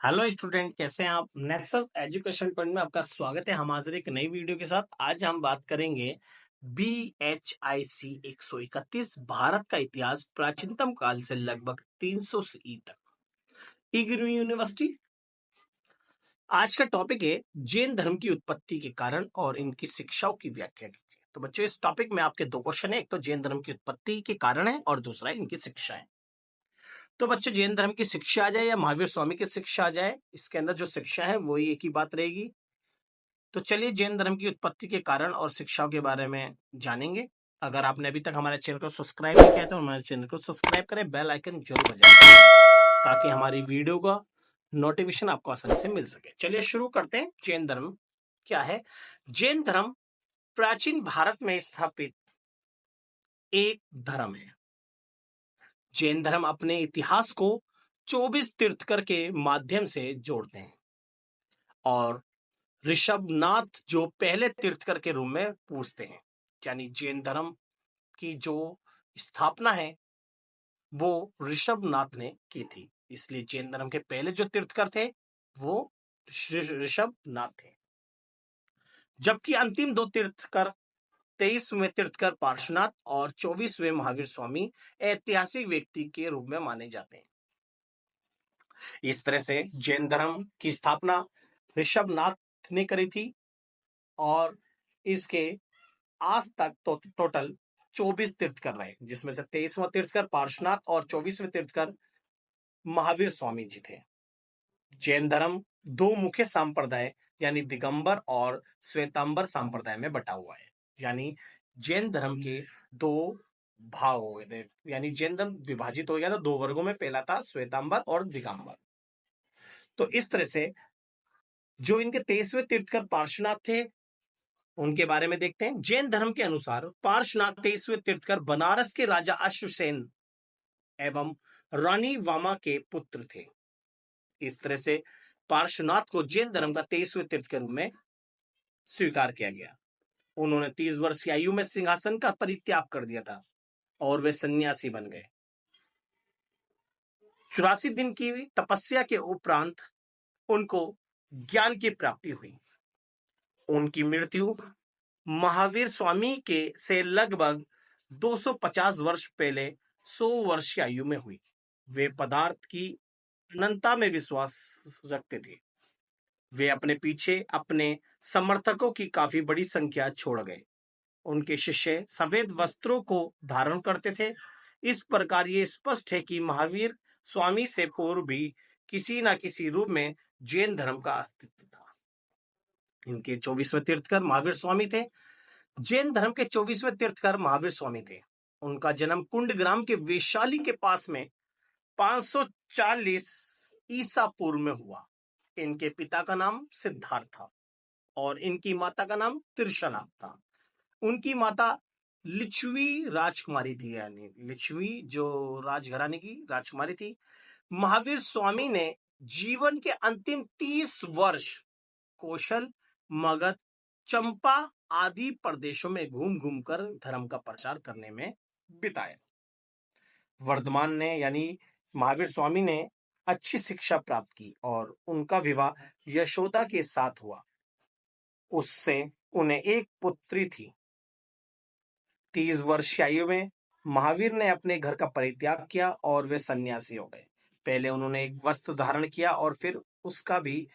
Hello student, कैसे हैं आप। नेक्सस एजुकेशन पॉइंट में आपका स्वागत है। हम हाजिर एक नई वीडियो के साथ। आज हम बात करेंगे BHIC 131 भारत का इतिहास प्राचीनतम काल से लगभग 300 ईस्वी तक। इग्नू यूनिवर्सिटी। आज का टॉपिक है जैन धर्म की उत्पत्ति के कारण और इनकी शिक्षाओं की व्याख्या कीजिए। तो बच्चों, इस टॉपिक में आपके दो क्वेश्चन है। एक तो जैन धर्म की उत्पत्ति के कारण है और दूसरा है इनकी शिक्षा है। तो बच्चों, जैन धर्म की शिक्षा आ जाए या महावीर स्वामी की शिक्षा आ जाए, इसके अंदर जो शिक्षा है वही एक ही बात रहेगी। तो चलिए जैन धर्म की उत्पत्ति के कारण और शिक्षाओं के बारे में जानेंगे। अगर आपने अभी तक हमारे चैनल को सब्सक्राइब नहीं किया तो हमारे चैनल को सब्सक्राइब करें, बेल आइकन जरूर बजाएं ताकि हमारी वीडियो का नोटिफिकेशन आपको आसानी से मिल सके। चलिए शुरू करते हैं। जैन धर्म क्या है। जैन धर्म प्राचीन भारत में स्थापित एक धर्म है। जैन धर्म अपने इतिहास को 24 तीर्थकर के माध्यम से जोड़ते हैं और ऋषभनाथ जो पहले तीर्थकर के रूप में पूजते हैं। यानी जैन धर्म की जो स्थापना है वो ऋषभनाथ ने की थी, इसलिए जैन धर्म के पहले जो तीर्थकर थे वो ऋषभनाथ थे। जबकि अंतिम दो तीर्थकर 23वें तीर्थकर पार्श्वनाथ और 24वें महावीर स्वामी ऐतिहासिक व्यक्ति के रूप में माने जाते हैं। इस तरह से जैन धर्म की स्थापना ऋषभनाथ ने करी थी और इसके आज तक तो टोटल 24 तीर्थकर रहे, जिसमें से 23वां तीर्थकर पार्श्वनाथ और 24वें तीर्थकर महावीर स्वामी जी थे। जैन धर्म दो मुख्य संप्रदाय यानी दिगंबर और श्वेतांबर संप्रदाय में बटा हुआ है। यानी जैन धर्म के दो भाग हो गए थे, यानी जैन धर्म विभाजित हो गया था दो वर्गों में। पहला था श्वेतांबर और दिगंबर। तो इस तरह से जो इनके 23वें तीर्थकर पार्श्वनाथ थे उनके बारे में देखते हैं। जैन धर्म के अनुसार पार्श्वनाथ 23वें तीर्थकर बनारस के राजा अश्वसेन एवं रानी वामा के पुत्र थे। इस तरह से पार्श्वनाथ को जैन धर्म का 23वें तीर्थ के रूप में स्वीकार किया गया। उन्होंने 30 वर्ष की आयु में सिंहासन का परित्याग कर दिया था और वे सन्यासी बन गए। 84 दिन की तपस्या के उपरांत उनको ज्ञान की प्राप्ति हुई। उनकी मृत्यु महावीर स्वामी के से लगभग 250 वर्ष पहले 100 वर्ष की आयु में हुई। वे पदार्थ की अनंतता में विश्वास रखते थे। वे अपने पीछे अपने समर्थकों की काफी बड़ी संख्या छोड़ गए। उनके शिष्य सफेद वस्त्रों को धारण करते थे। इस प्रकार ये स्पष्ट है कि महावीर स्वामी से पूर्व भी किसी न किसी रूप में जैन धर्म का अस्तित्व था। इनके 24वें तीर्थकर महावीर स्वामी थे। जैन धर्म के 24वें तीर्थकर महावीर स्वामी थे। उनका जन्म कुंडग्राम के वैशाली के पास में 540 ईसा पूर्व में हुआ। इनके पिता का नाम सिद्धार्थ था और इनकी माता का नाम त्रिशला था। उनकी माता लिच्छवी राजकुमारी थी, यानी लिच्छवी जो राजघराने की राजकुमारी थी। महावीर स्वामी ने जीवन के अंतिम 30 वर्ष कौशल, मगध, चंपा आदि प्रदेशों में घूम घूम कर धर्म का प्रचार करने में बिताया। वर्धमान ने यानी महावीर स्वामी ने अच्छी शिक्षा प्राप्त की और उनका विवाह यशोदा के साथ हुआ। उससे उन्हें एक पुत्री थी। 30 वर्ष की आयु में महावीर ने अपने घर का परित्याग किया और वे सन्यासी हो गए। पहले उन्होंने एक वस्त्र धारण किया और फिर उसका भी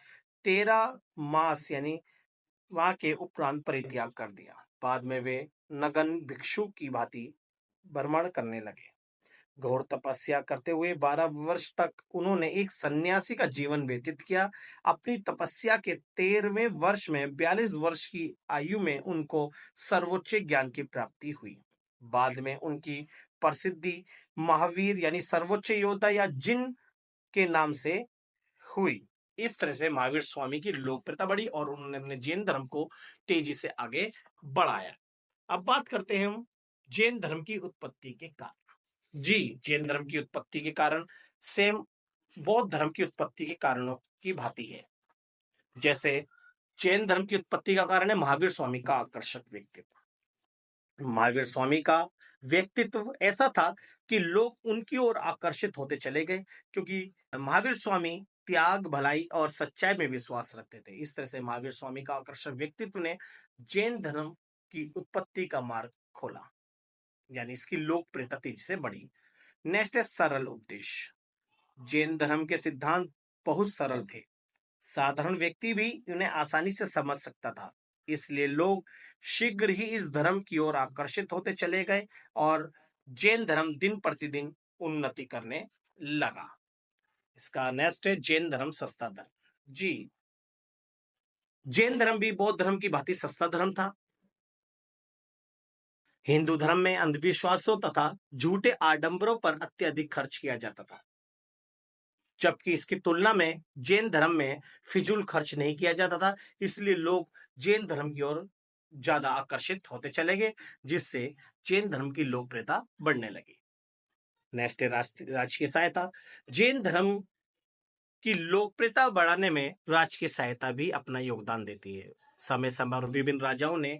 13 मास यानी वहां के उपरांत परित्याग कर दिया। बाद में वे नगन भिक्षु की भांति भ्रमण करने लगे। घोर तपस्या करते हुए 12 वर्ष तक उन्होंने एक सन्यासी का जीवन व्यतीत किया। अपनी तपस्या के 13वें वर्ष में 42 वर्ष की आयु में उनको सर्वोच्च ज्ञान की प्राप्ति हुई। बाद में उनकी प्रसिद्धि महावीर यानी सर्वोच्च योद्धा या जिन के नाम से हुई। इस तरह से महावीर स्वामी की लोकप्रियता बढ़ी और उन्होंने अपने जैन धर्म को तेजी से आगे बढ़ाया। अब बात करते हैं हम जैन धर्म की उत्पत्ति के कारण। जी, जैन धर्म की उत्पत्ति के कारण सेम बौद्ध धर्म की उत्पत्ति के कारणों की भांति है। जैसे जैन धर्म की उत्पत्ति का कारण है महावीर स्वामी का आकर्षक व्यक्तित्व। महावीर स्वामी का व्यक्तित्व ऐसा था कि लोग उनकी ओर आकर्षित होते चले गए, क्योंकि महावीर स्वामी त्याग, भलाई और सच्चाई में विश्वास रखते थे। इस तरह से महावीर स्वामी का आकर्षक व्यक्तित्व ने जैन धर्म की उत्पत्ति का मार्ग खोला, यानी इसकी लोकप्रियता तेजी से बढ़ी। नेक्स्ट है सरल उपदेश। जैन धर्म के सिद्धांत बहुत सरल थे, साधारण व्यक्ति भी उन्हें आसानी से समझ सकता था। इसलिए लोग शीघ्र ही इस धर्म की ओर आकर्षित होते चले गए और जैन धर्म दिन प्रतिदिन उन्नति करने लगा। इसका नेक्स्ट है जैन धर्म सस्ता धर्म। जी, जैन धर्म भी बौद्ध धर्म की भांति सस्ता धर्म था। हिंदू धर्म में अंधविश्वासों तथा झूठे आडंबरों पर अत्यधिक खर्च किया जाता था, जबकि इसकी तुलना में जैन धर्म में फिजूल खर्च नहीं किया जाता था। इसलिए लोग जैन धर्म की ओर ज्यादा आकर्षित होते चले गए, जिससे जैन धर्म की लोकप्रियता बढ़ने लगी। नेक्स्ट है राजकीय सहायता। जैन धर्म की लोकप्रियता बढ़ाने में राजकीय सहायता भी अपना योगदान देती है। समय समय पर विभिन्न राजाओं ने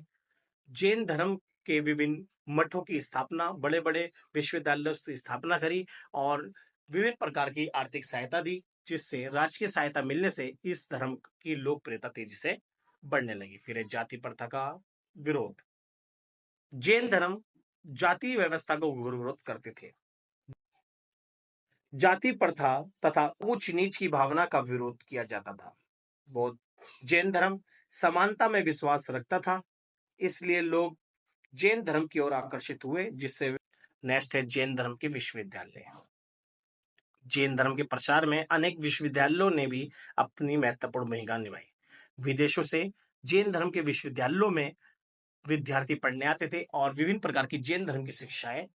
जैन धर्म के विभिन्न मठों की स्थापना, बड़े बड़े विश्वविद्यालयों की स्थापना करी और विभिन्न प्रकार की आर्थिक सहायता दी, जिससे राजकीय सहायता मिलने से इस धर्म की लोकप्रियता तेजी से बढ़ने लगी। फिर है जाति प्रथा का विरोध। जैन धर्म जाति व्यवस्था को घोर विरोध करते थे। जाति प्रथा तथा ऊंच नीच की भावना का विरोध किया जाता था। बौद्ध जैन धर्म समानता में विश्वास रखता था, इसलिए लोग जैन धर्म की ओर आकर्षित हुए, जिससे नेक्स्ट है जैन धर्म के विश्वविद्यालय। जैन धर्म के प्रचार में अनेक विश्वविद्यालयों ने भी अपनी महत्वपूर्ण भूमिका निभाई। विदेशों से जैन धर्म के विश्वविद्यालयों में विद्यार्थी पढ़ने आते थे और विभिन्न प्रकार की जैन धर्म की शिक्षाएं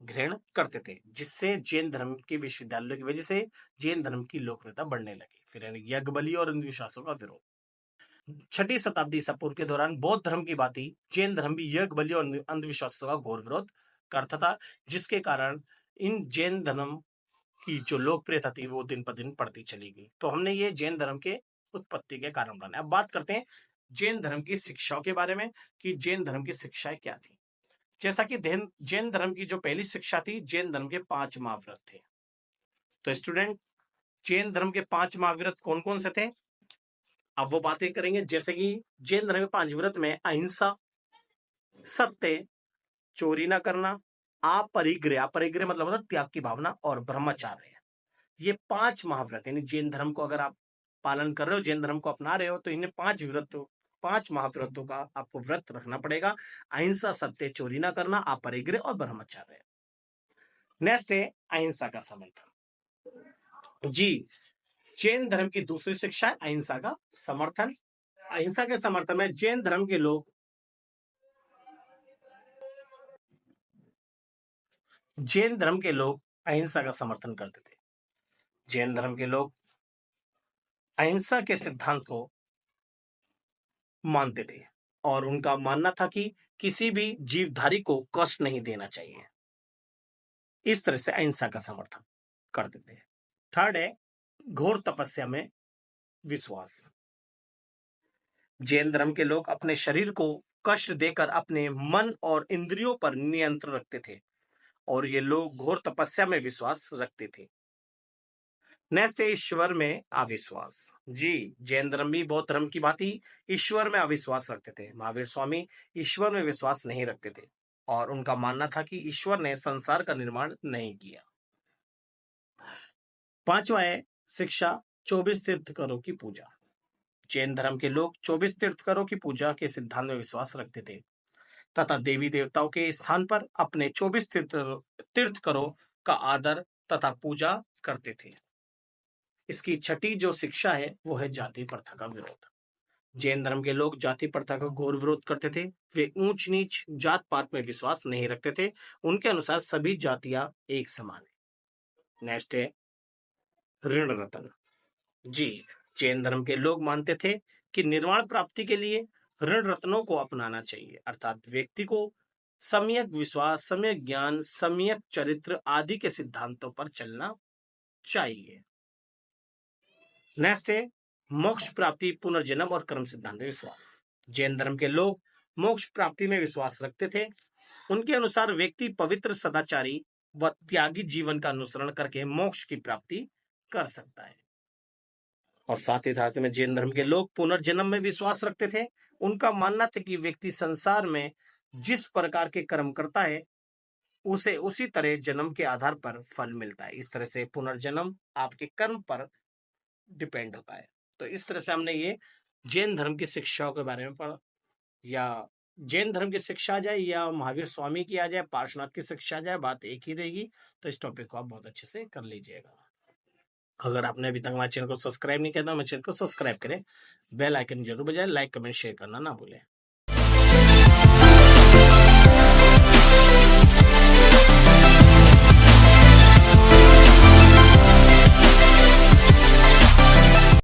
ग्रहण करते थे, जिससे जैन धर्म के विश्वविद्यालयों की वजह से जैन धर्म की लोकप्रियता बढ़ने लगी। फिर यज्ञ बलि और अंधविश्वासों का विरोध। 6ठी शताब्दी ईसा पूर्व के दौरान बौद्ध धर्म की भांति जैन धर्म भी यज्ञ बलि और अंधविश्वासों का घोर विरोध करता था, जिसके कारण इन जैन धर्म की जो लोकप्रियता थी वो दिन पर दिन बढ़ती चली गई। तो हमने ये जैन धर्म के उत्पत्ति के कारण जाने। अब बात करते हैं जैन धर्म की शिक्षाओं के बारे में कि जैन धर्म की शिक्षाएं क्या थी। जैसा कि जैन धर्म की जो पहली शिक्षा थी, जैन धर्म के 5 महाव्रत थे। तो स्टूडेंट, जैन धर्म के 5 महाव्रत कौन कौन से थे, अब वो बातें करेंगे। जैसे कि जैन धर्म के 5 व्रत में अहिंसा, सत्य, चोरी ना करना, अपरिग्रह, अपरिग्रह मतलब होता त्याग की भावना, और ब्रह्मचार्य। ये 5 महाव्रत, यानी जैन धर्म को अगर आप पालन कर रहे हो, जैन धर्म को अपना रहे हो, तो इन्हें 5 महाव्रतों का आपको व्रत रखना पड़ेगा। अहिंसा, सत्य, चोरी ना करना, अपरिग्रह और ब्रह्मचार्य। नेक्स्ट है अहिंसा का समर्थन। जी, जैन धर्म की दूसरी शिक्षा है अहिंसा का समर्थन। अहिंसा के समर्थन में जैन धर्म के लोग अहिंसा का समर्थन करते थे। जैन धर्म के लोग अहिंसा के सिद्धांत को मानते थे और उनका मानना था कि किसी भी जीवधारी को कष्ट नहीं देना चाहिए। इस तरह से अहिंसा का समर्थन करते थे। थर्ड है घोर तपस्या में विश्वास। जैन धर्म के लोग अपने शरीर को कष्ट देकर अपने मन और इंद्रियों पर नियंत्रण रखते थे और ये लोग घोर तपस्या में विश्वास रखते थे। नेक्स्ट है ईश्वर में अविश्वास। जी, जैन धर्म भी बौद्ध धर्म की भांति ईश्वर में अविश्वास रखते थे। महावीर स्वामी ईश्वर में विश्वास नहीं रखते थे और उनका मानना था कि ईश्वर ने संसार का निर्माण नहीं किया। 5वां है शिक्षा 24 तीर्थंकरों की पूजा। जैन धर्म के लोग 24 तीर्थंकरों की पूजा के सिद्धांत में विश्वास रखते थे तथा देवी देवताओं के स्थान पर अपने 24 तीर्थंकरों का आदर तथा पूजा करते थे। इसकी 6ठी जो शिक्षा है वो है जाति प्रथा का विरोध। जैन धर्म के लोग जाति प्रथा का घोर विरोध करते थे। वे ऊंच नीच जात पात में विश्वास नहीं रखते थे। उनके अनुसार सभी जातियां एक समान है। नेक्स्ट है ऋण रतन। जी, जैन धर्म के लोग मानते थे कि निर्वाण प्राप्ति के लिए ऋण रत्नों को अपनाना चाहिए, अर्थात व्यक्ति को सम्यक विश्वास, सम्यक ज्ञान, सम्यक चरित्र आदि के सिद्धांतों पर चलना चाहिए। नेक्स्ट है मोक्ष प्राप्ति, पुनर्जन्म और कर्म सिद्धांत में विश्वास। जैन धर्म के लोग मोक्ष प्राप्ति में विश्वास रखते थे। उनके अनुसार व्यक्ति पवित्र, सदाचारी व त्यागी जीवन का अनुसरण करके मोक्ष की प्राप्ति कर सकता है। और साथ ही साथ में जैन धर्म के लोग पुनर्जन्म में विश्वास रखते थे। उनका मानना था कि व्यक्ति संसार में जिस प्रकार के कर्म करता है उसे उसी तरह जन्म के आधार पर फल मिलता है। इस तरह से पुनर्जन्म आपके कर्म पर डिपेंड होता है। तो इस तरह से हमने ये जैन धर्म की शिक्षाओं के बारे में पढ़ा। या जैन धर्म की शिक्षा आ जाए या महावीर स्वामी की आ जाए, पार्श्वनाथ की शिक्षा आ जाए, बात एक ही रहेगी। तो इस टॉपिक को आप बहुत अच्छे से कर लीजिएगा। अगर आपने अभी तक हमारे चैनल को सब्सक्राइब नहीं किया तो हमारे चैनल को सब्सक्राइब करें, बेल आइकन जरूर बजाएं, लाइक कमेंट शेयर करना ना भूलें।